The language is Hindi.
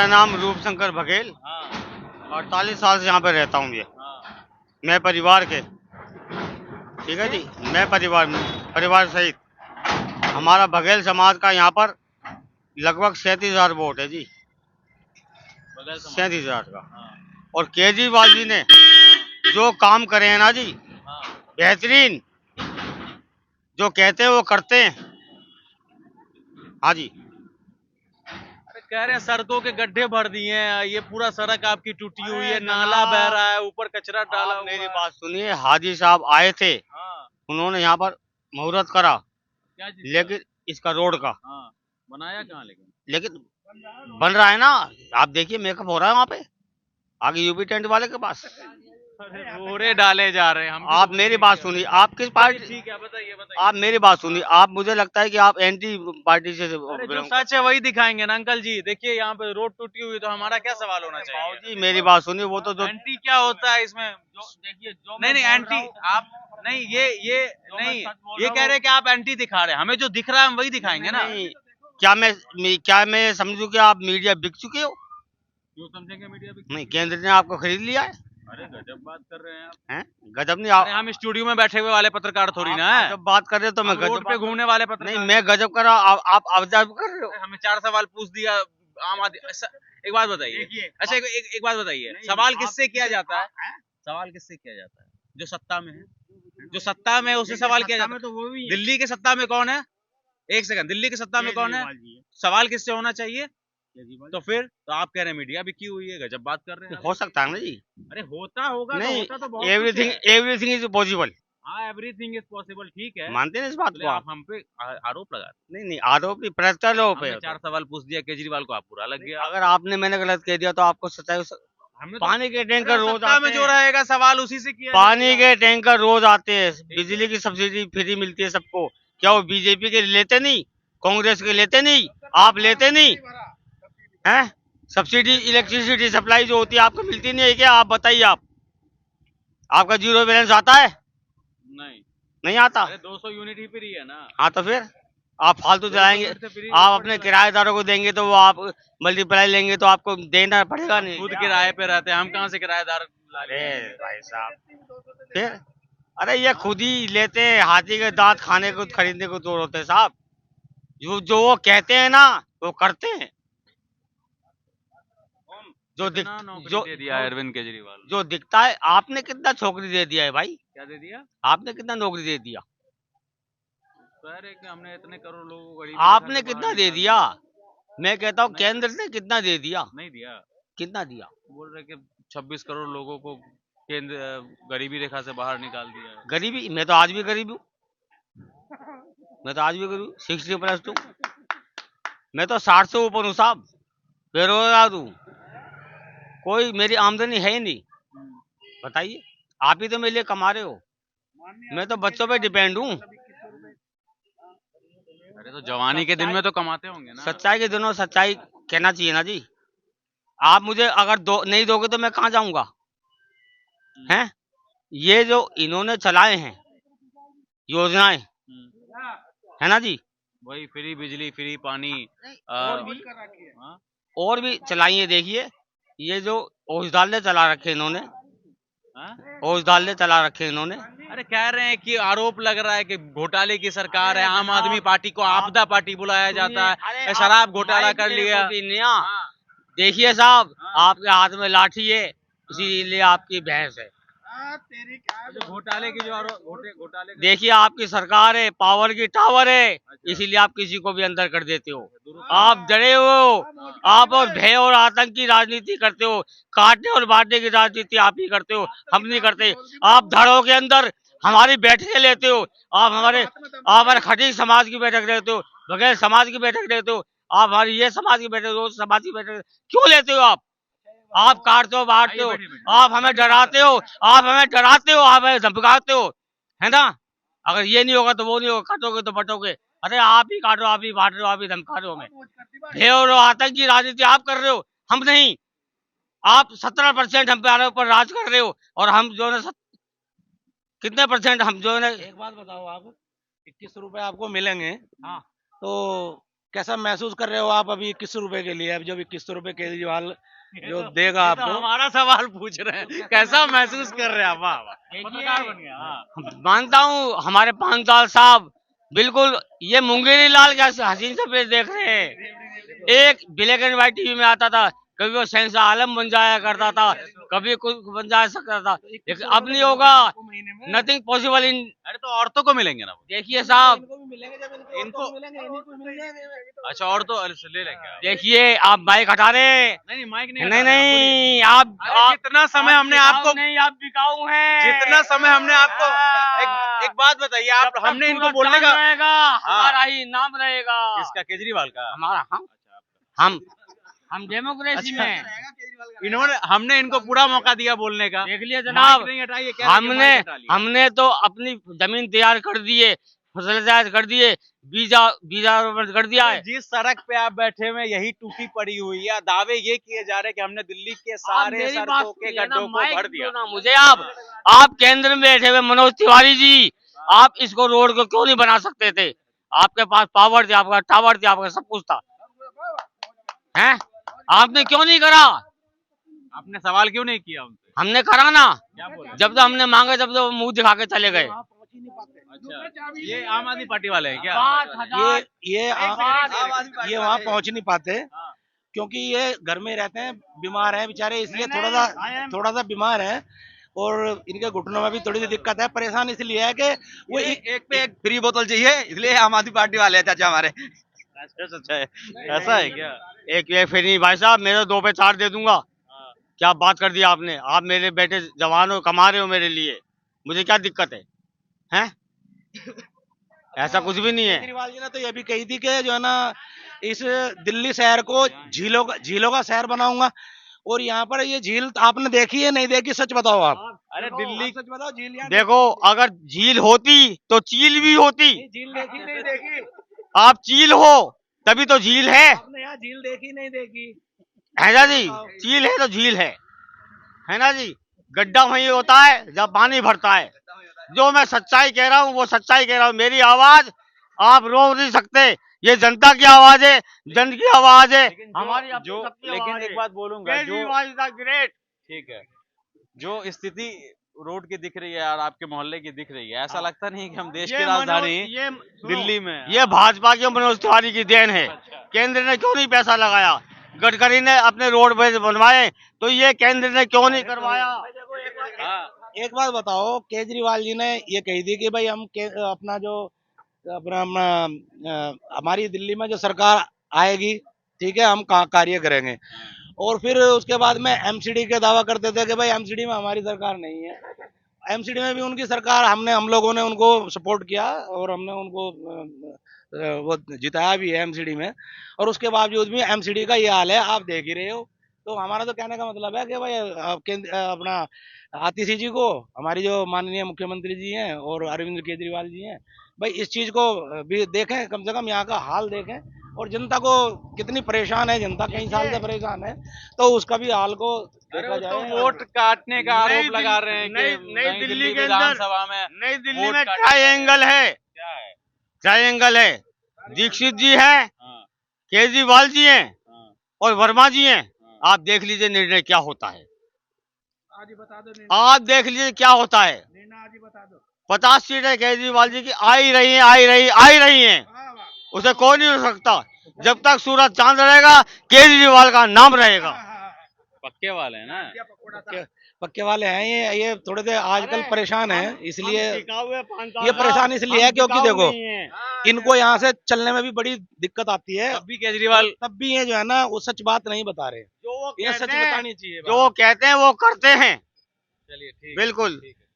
मेरा नाम रूप शंकर बघेल, हाँ 48 साल से यहाँ पे रहता हूँ। ये हाँ मैं परिवार के, ठीक है जी, मैं परिवार सहित हमारा बघेल समाज का यहाँ पर लगभग 37,000 वोट है जी, बगैर समाज 37,000 का। हाँ और केजरीवाल जी ने जो काम करे हैं ना जी, हाँ बेहतरीन, जो कहते हैं वो करते हैं। हाँ जी, अरे कह रहे हैं सड़कों के गड्ढे भर दिए हैं, ये पूरा सड़क आपकी टूटी हुई है, नाला बह रहा है, ऊपर कचरा डाला आप हुआ मेरी है। बात सुनिए, हाजी साहब आए थे, हाँ उन्होंने यहाँ पर मुहूर्त करा, क्या चीज का? लेकिन इसका रोड का, हाँ बनाया कहाँ लेकिन बन रहा है ना। आप देखिए मेकअप हो रहा है वहाँ पे, आगे यूपी टेंट वाले के पास। अरे रोड़े डाले जा रहे हैं हम भी आप तो मेरी ठीक बात है। सुनिए, आप किस पार्टी, ठीक है बताइए आप बताइए। मेरी बात सुनिए, आप, मुझे लगता है कि आप एंटी पार्टी से अरे जो belong सच है वही दिखाएंगे ना अंकल जी। देखिए यहाँ पे रोड टूटी हुई, तो हमारा क्या सवाल होना करते हैं। चाहिए? जी मेरी बात सुनिए, वो तो जो एंटी क्या होता है इसमें? देखिए, जो नहीं नहीं एंटी आप नहीं ये नहीं ये कह रहे हैं कि आप एंटी दिखा रहे हैं, हमें जो दिख रहा है हम वही दिखाएंगे ना। नहीं, क्या मैं समझूं कि आप मीडिया बिक चुके हो? क्यों समझेंगे मीडिया भी? नहीं, केंद्र ने आपको खरीद लिया है। अरे गजब बात कर रहे हैं आप। हैं? गजब नहीं अरे हम स्टूडियो में बैठे हुए वाले पत्रकार थोड़ी ना है। जब बात कर रहे हो तो मैं हम रोड गजब पे घूमने वाले नहीं, पत्रकार मैं गजब कर रहा हूं, आप अवजब कर रहे हो। हैं। हमें 4 सवाल पूछ दिया आम आदमी। एक बात बताइए, अच्छा एक बात बताइए, सवाल किससे किया जाता है? सवाल किससे किया जाता है? जो सत्ता में है, जो सत्ता में है उससे सवाल किया जाता है। तो वो भी दिल्ली के सत्ता में कौन है? एक सेकंड, दिल्ली की सत्ता में कौन है? सवाल किससे होना चाहिए? तो फिर तो आप कह रहे हैं मीडिया बिकी हुई है, गजब बात कर रहे हैं हो सकता है ना जी। अरे होता होगा तो नहीं, होता तो बहुत एवरीथिंग कुछ है। Everything is possible. हाँ एवरीथिंग इज पॉसिबल, ठीक है। मानते हैं इस बात बोले को आप आप? हम पे आरोप लगा रहे नहीं नहीं, आरोप नहीं, प्रत्यारोप है हैं। हमने 4 सवाल पूछ दिया केजरीवाल को, आप बुरा लग गया। अगर आपने, मैंने गलत कह दिया तो आपको सच्चाई हमने तो पानी के टैंकर रोज सत्ता में आते जो हैं, रहेगा सवाल उसी से किया पानी जाएगा। के टैंकर रोज आते हैं, बिजली की सब्सिडी फ्री मिलती है सबको। क्या वो बीजेपी के लेते नहीं? कांग्रेस के लेते नहीं? आप लेते नहीं हैं? सब्सिडी इलेक्ट्रिसिटी सप्लाई जो होती है आपको मिलती नहीं है क्या? आप बताइए, आपका जीरो बैलेंस आता है? नहीं नहीं आता? अरे 200 यूनिट ही फ्री है ना। हाँ तो फिर आप फालतू 200 चलाएंगे, यूनिट से फ्री आप ऊपर अपने चला किराएदारों को देंगे तो वो आप मल्टीप्लाई लेंगे तो आपको देना पड़ेगा नहीं? खुद किराए पे रहते हैं, हम कहाँ से किराएदार ला अरे लेंगे? भाई साहब, फिर अरे ये खुद ही लेते हैं, हाथी के दांत खाने को खरीदने को तो होते हैं साहब। जो जो वो कहते हैं ना वो करते हैं। जो दिख कितना नौकरी जो दे दिया है अरविंद केजरीवाल ने? जो दिखता है, आपने कितना छोकरी दे दिया है भाई? क्या दे दिया? आपने कितना नौकरी दे दिया? कह रहे कि हमने इतने करोड़ लोगों को गरीबी आपने रेखा से कितना बाहर दे निकाल दिया? मैं कहता हूँ नहीं केंद्र ने कितना दे दिया? नहीं दिया। कितना दिया? बोल रहे कि 26 करोड़ लोगों को केंद्र गरीबी रेखा से बाहर निकाल दिया है। गरीबी, मैं तो आज भी गरीब हूँ, मैं तो आज भी गरीब हूँ, 60+2। मैं तो 60 से ऊपर हूँ साहब, बेरोजगार हूँ, कोई मेरी आमदनी है ही नहीं। बताइए, आप ही तो मेरे लिए कमा रहे हो, मैं तो बच्चों पे डिपेंड हूँ। अरे तो जवानी के दिन में तो कमाते होंगे ना। सच्चाई के दिनों सच्चाई कहना चाहिए ना जी। आप मुझे अगर नहीं दोगे तो मैं कहाँ जाऊंगा? हैं? ये जो इन्होंने चलाए हैं योजनाएं, है ना जी, वही फ्री बिजली फ्री पानी और भी हाँ? और भी चलाई है। देखिए, ये जो औषधालय चला रखे इन्होंने, हाँ? औषधालय चला रखे इन्होंने। अरे कह रहे हैं कि आरोप लग रहा है कि घोटाले की सरकार है, आम आदमी पार्टी को आपदा पार्टी बुलाया जाता है, शराब घोटाला कर लिया। हाँ, देखिए साहब, हाँ। आपके हाथ में लाठी है, इसीलिए आपकी बहस है। जो घोटाले की जो घोटाले देखिए, आपकी सरकार है, पावर की टावर है, इसीलिए आप किसी को भी अंदर कर देते हो। आप डरे हो, आप और भय और आतंक की राजनीति करते हो, काटने और बांटने की राजनीति आप ही करते हो, हम नहीं करते। आप धड़ों के अंदर हमारी बैठकें लेते हो, आप हमारे खटीक समाज की बैठक लेते हो, बगैर समाज की बैठक लेते हो, आप हमारी ये समाज की बैठक, वो समाज की बैठक क्यों लेते हो? आप काटते हो, बांटते हो, आप हमें डराते हो, आप हमें डराते हो, आप हमें धमकाते हो, है ना? अगर ये नहीं होगा तो वो नहीं होगा, काटोगे तो बटोगे। अरे आप ही काटो, आप ही बांट रहे हो, आप ही धमका रहे हो हमें। भय और आतंक की राजनीति आप कर रहे हो, हम नहीं। आप 17% हम पे ऊपर राज कर रहे हो, और हम जो है कितने परसेंट हम जो है। एक बात बताओ, आप 21 रुपए आपको मिलेंगे, हाँ, तो कैसा महसूस कर रहे हो आप अभी 21 रुपए के लिए? अब जब 21 रुपए केजरीवाल जो देगा तो आपको, हमारा सवाल पूछ रहे हैं, कैसा महसूस कर रहे हैं आप? वाह वाह, पत्रकार बन गया। हाँ। मानता हूँ हमारे 5 साल साहब बिल्कुल ये मुंगेरी लाल क्या हसीन सफेद देख रहे हैं। एक ब्लैक एंड व्हाइट टीवी में आता था, कभी वो शहंशाह आलम बन जाया करता था, कभी कुछ बन जा सकता था, लेकिन अब नहीं होगा। Nothing possible in. अरे तो औरतों को मिलेंगे ना वो? देखिए साहब, इनको अच्छा, और तो अरे ले लेंगे आप। देखिए आप बाइक हटा रहे हैं। नहीं माइक नहीं नहीं हटा रहे, आप बोलिए। नहीं, आप अरे जितना समय हमने बिकाऊ आपको नहीं, आप बिकाऊ हैं। जितना समय हमने आपको एक बात बताइए, आप जब तक हमने इनको सूरज बोलने चांद का रहेगा, हमारा ही नाम रहेगा। किसका? केजरीवाल का? हमारा हम डेमोक्रेसी अच्छा। में। इन्होंने हमने इनको पूरा मौका दिया बोलने का। देख लिया जनाब, माइक नहीं हटाइए, कह रहे हैं कि माइक हटा लिया। हमने तो अपनी जमीन तैयार कर दिए, फसल तैयार कर दिए, बीजा बीजा कर दिया है। जिस सड़क पे आप बैठे हुए यही टूटी पड़ी हुई है, दावे ये किए जा रहे हैं कि हमने दिल्ली के आप सारे मेरी सड़कों बात के सुनिए ना, गड्ढों को माइक भर दो दिया। ना मुझे। आप केंद्र में बैठे हुए मनोज तिवारी जी, आप इसको रोड को क्यों नहीं बना सकते थे? आपके पास पावर थी, आपका टावर थी, आपका सब कुछ था, हैं? आपने क्यों नहीं करा? आपने सवाल क्यों नहीं किया उनसे? हमने करा ना। क्या बोला? जब तो हमने मांगे तब तो मुंह दिखा के चले गए। अच्छा, ये आम आदमी पार्टी वाले हैं क्या? ये वहाँ पहुंच नहीं पाते हाँ। क्योंकि ये घर में रहते हैं, बीमार हैं बेचारे, इसलिए नहीं, थोड़ा सा बीमार है और इनके घुटनों में भी थोड़ी सी दिक्कत है। परेशान इसलिए है कि वो एक पे एक फ्री बोतल चाहिए, इसलिए आम आदमी पार्टी वाले हैं चाचा हमारे। अच्छा है, ऐसा है क्या? एक ये फिर नहीं भाई साहब, मेरे 2 पे 4 दे दूंगा। क्या बात कर दी आपने? आप मेरे बेटे जवान हो, कमा रहे हो मेरे लिए, मुझे क्या दिक्कत है? हैं? ऐसा कुछ भी नहीं है। केजरीवाल जी ने तो ये भी कही थी कि जो है ना, इस दिल्ली शहर को झीलों का शहर बनाऊंगा। और यहाँ पर ये झील आपने देखी है नहीं देखी? सच बताओ आप। अरे दिल्ली सच बताओ, झील यहाँ देखो, अगर झील होती तो चील भी होती। झील देखी नहीं देखी? आप चील हो तभी तो झील है। आपने यहाँ झील देखी नहीं देखी? है ना जी? चील है तो झील है ना जी? गड्ढा वही होता है जब पानी भरता है। जो मैं सच्चाई कह रहा हूँ वो सच्चाई कह रहा हूँ। मेरी आवाज आप रोक नहीं सकते। ये जनता की आवाज है, जन की आवाज है, हमारी अपनी जो सबकी लेकिन आवाज एक है। बात बोलूंगा, जो केजरीवाल इज द ग्रेट। ठीक है, जो स्थिति रोड की दिख रही है और आपके मोहल्ले की दिख रही है, ऐसा लगता नहीं कि हम देश की राजधानी दिल्ली में हैं? ये भाजपा के मनोज तिवारी की देन है। केंद्र ने क्यों नहीं पैसा लगाया? गडकरी ने अपने रोड बनवाए तो ये केंद्र ने क्यों नहीं करवाया? हाँ। एक बात बताओ, केजरीवाल जी ने ये कही थी कि भाई हम अपना जो हमारी दिल्ली में जो सरकार आएगी, ठीक है, हम कार्य करेंगे। और फिर उसके बाद में एमसीडी के दावा करते थे कि भाई एमसीडी में हमारी सरकार नहीं है। एमसीडी में भी उनकी सरकार, हम लोगों ने उनको सपोर्ट किया और हमने उनको वो जिताया भी है एमसीडी में। और उसके बावजूद भी एमसीडी का ये हाल है, आप देख ही रहे हो। तो हमारा तो कहने का मतलब है कि भाई अपना आतिशी जी को, हमारी जो माननीय मुख्यमंत्री जी हैं और अरविंद केजरीवाल जी हैं, भाई इस चीज को भी देखें, कम से कम यहाँ का हाल देखें। और जनता को कितनी परेशान है, जनता कई साल से परेशान है, तो उसका भी हाल को देखा अरे जाए। तो वोट काटने का आरोप लगा रहे हैं कि नई दिल्ली के अंदर, विधानसभा में नई दिल्ली वोट में काटने ट्रायंगल है। क्या है? ट्रायंगल है। दीक्षित जी हैं, हाँ, केजरीवाल जी हैं हाँ, और वर्मा जी हैं। हाँ। आप देख लीजिए निर्णय क्या होता है। आज ही बता दो, आप देख लीजिए क्या होता है। आज ही बता दो। 50 सीटें केजरीवाल जी की आ ही रही हैं। उसे कोई नहीं हो सकता। जब तक सूरज चांद रहेगा केजरीवाल का नाम रहेगा। पक्के वाले हैं ना? पक्के वाले हैं ये थोड़े से आजकल परेशान हैं, इसलिए ये ये परेशान इसलिए है क्योंकि देखो, इनको यहाँ से चलने में भी बड़ी दिक्कत आती है। तब भी केजरीवाल तब भी ये जो है ना, वो सच बात नहीं बता रहे। जो वो ये सच कहते हैं, बतानी चाहिए। जो वो कहते हैं वो करते हैं। चलिए ठीक है, बिल्कुल। ठीक है।